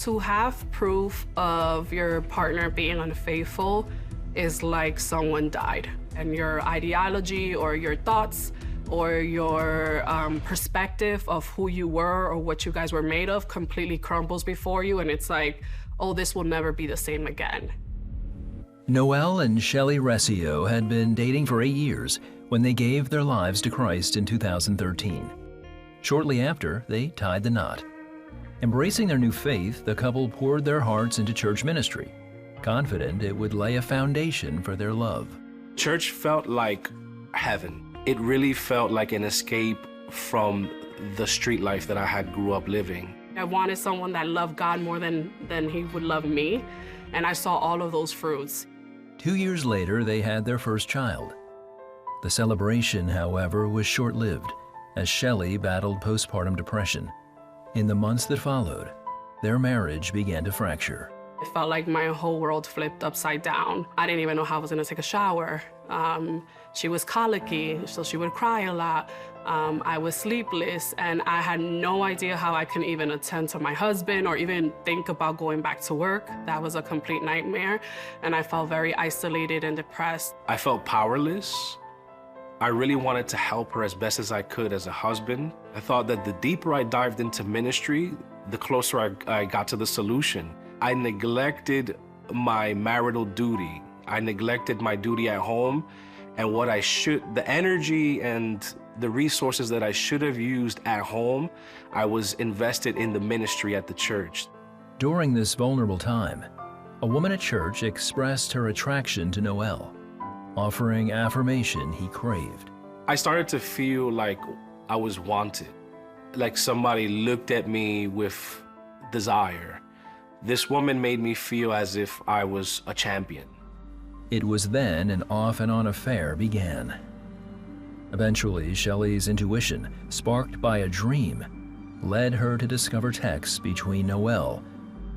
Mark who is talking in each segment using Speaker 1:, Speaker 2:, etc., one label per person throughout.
Speaker 1: To have proof of your partner being unfaithful is like someone died, and your ideology or your thoughts or your perspective of who you were or what you guys were made of completely crumbles before you, and it's like, oh, this will never be the same again.
Speaker 2: Noel and Shelly Rescio had been dating for 8 years when they gave their lives to Christ in 2013. Shortly after, they tied the knot. Embracing their new faith, the couple poured their hearts into church ministry, confident it would lay a foundation for their love.
Speaker 3: Church felt like heaven. It really felt like an escape from the street life that I had grew up living.
Speaker 1: I wanted someone that loved God more than he would love me, and I saw all of those fruits.
Speaker 2: 2 years later, they had their first child. The celebration, however, was short-lived as Shelly battled postpartum depression. In the months that followed, their marriage began to fracture.
Speaker 1: It felt like my whole world flipped upside down. I didn't even know how I was gonna take a shower. She was colicky, so she would cry a lot. I was sleepless, and I had no idea how I can even attend to my husband or even think about going back to work. That was a complete nightmare, and I felt very isolated and depressed.
Speaker 3: I felt powerless. I really wanted to help her as best as I could as a husband. I thought that the deeper I dived into ministry, the closer I got to the solution. I neglected my marital duty. I neglected my duty at home, and the energy and the resources that I should have used at home, I was invested in the ministry at the church.
Speaker 2: During this vulnerable time, a woman at church expressed her attraction to Noel, offering affirmation he craved.
Speaker 3: I started to feel like I was wanted, like somebody looked at me with desire. This woman made me feel as if I was a champion.
Speaker 2: It was then an off-and-on affair began. Eventually, Shelly's intuition, sparked by a dream, led her to discover texts between Noel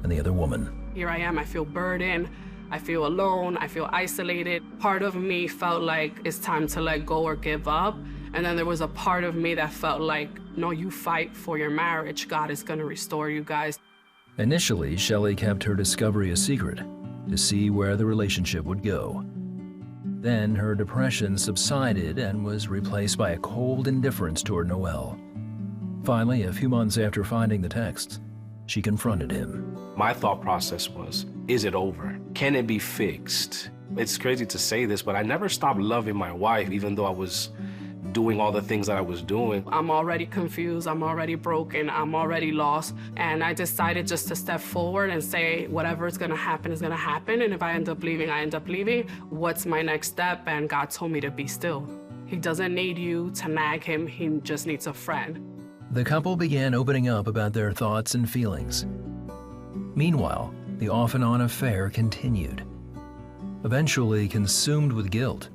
Speaker 2: and the other woman.
Speaker 1: Here I am, I feel burdened, I feel alone, I feel isolated. Part of me felt like it's time to let go or give up. And then there was a part of me that felt like, no, you fight for your marriage. God is gonna restore you guys.
Speaker 2: Initially, Shelly kept her discovery a secret to see where the relationship would go. Then her depression subsided and was replaced by a cold indifference toward Noel. Finally, a few months after finding the texts, she confronted him.
Speaker 3: My thought process was, is it over? Can it be fixed? It's crazy to say this, but I never stopped loving my wife, even though I was doing all the things that I was doing.
Speaker 1: I'm already confused, I'm already broken, I'm already lost. And I decided just to step forward and say, whatever is gonna happen is gonna happen. And if I end up leaving, I end up leaving. What's my next step? And God told me to be still. He doesn't need you to nag him, he just needs a friend.
Speaker 2: The couple began opening up about their thoughts and feelings. Meanwhile, the off-and-on affair continued. Eventually consumed with guilt,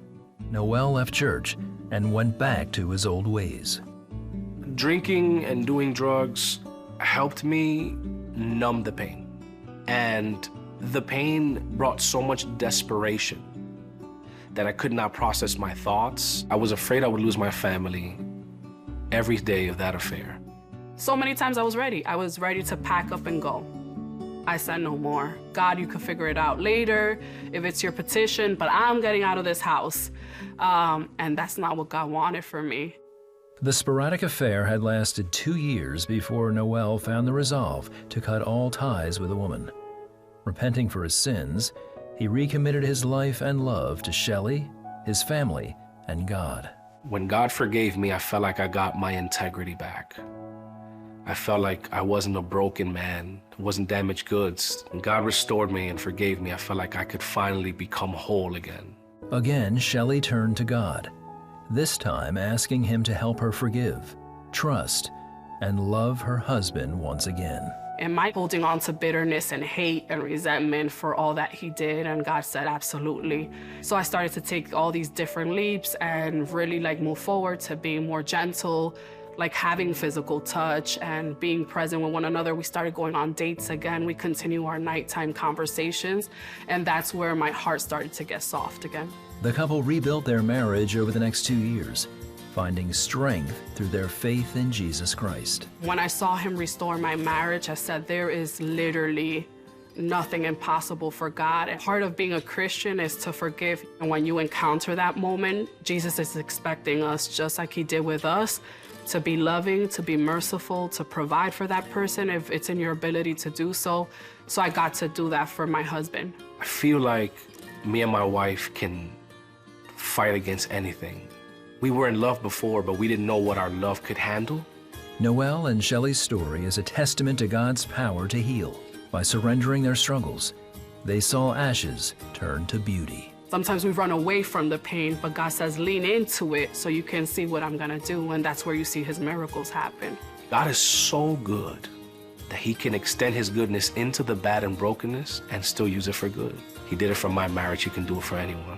Speaker 2: Noel left church and went back to his old ways.
Speaker 3: Drinking and doing drugs helped me numb the pain. And the pain brought so much desperation that I could not process my thoughts. I was afraid I would lose my family every day of that affair.
Speaker 1: So many times I was ready. I was ready to pack up and go. I said no more. God, you can figure it out later if it's your petition, but I'm getting out of this house. And that's not what God wanted for me.
Speaker 2: The sporadic affair had lasted 2 years before Noel found the resolve to cut all ties with the woman. Repenting for his sins, he recommitted his life and love to Shelly, his family, and God.
Speaker 3: When God forgave me, I felt like I got my integrity back. I felt like I wasn't a broken man, wasn't damaged goods. When God restored me and forgave me, I felt like I could finally become whole again.
Speaker 2: Again, Shelly turned to God, this time asking him to help her forgive, trust, and love her husband once again.
Speaker 1: Am I holding on to bitterness and hate and resentment for all that he did? And God said, absolutely. So I started to take all these different leaps and really move forward to being more gentle, having physical touch and being present with one another. We started going on dates again. We continue our nighttime conversations. And that's where my heart started to get soft again.
Speaker 2: The couple rebuilt their marriage over the next 2 years. finding strength through their faith in Jesus Christ.
Speaker 1: When I saw him restore my marriage, I said, there is literally nothing impossible for God. And part of being a Christian is to forgive. And when you encounter that moment, Jesus is expecting us, just like he did with us, to be loving, to be merciful, to provide for that person if it's in your ability to do so. So I got to do that for my husband.
Speaker 3: I feel like me and my wife can fight against anything. We were in love before, but we didn't know what our love could handle.
Speaker 2: Noel and Shelly's story is a testament to God's power to heal. By surrendering their struggles, they saw ashes turn to beauty.
Speaker 1: Sometimes we run away from the pain, but God says, lean into it so you can see what I'm gonna do, and that's where you see his miracles happen.
Speaker 3: God is so good that he can extend his goodness into the bad and brokenness and still use it for good. He did it for my marriage, he can do it for anyone.